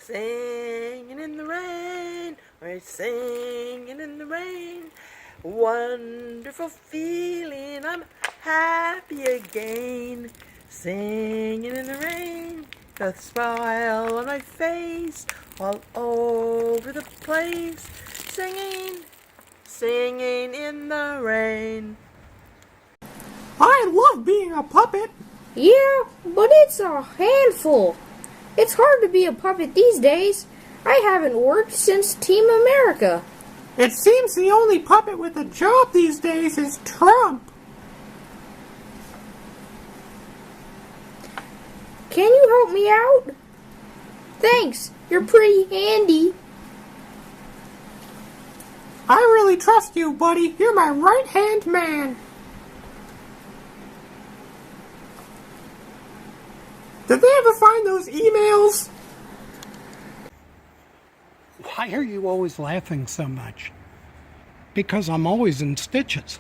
Singing in the rain, we're singing in the rain. Wonderful feeling, I'm happy again. Singing in the rain, the smile on my face, all over the place. Singing, singing in the rain. I love being a puppet. Yeah, but it's a handful. It's hard to be a puppet these days. I haven't worked since Team America. It seems the only puppet with a job these days is Trump. Can you help me out? Thanks, you're pretty handy. I really trust you, buddy. You're my right-hand man. Did they ever find those emails? Why are you always laughing so much? Because I'm always in stitches.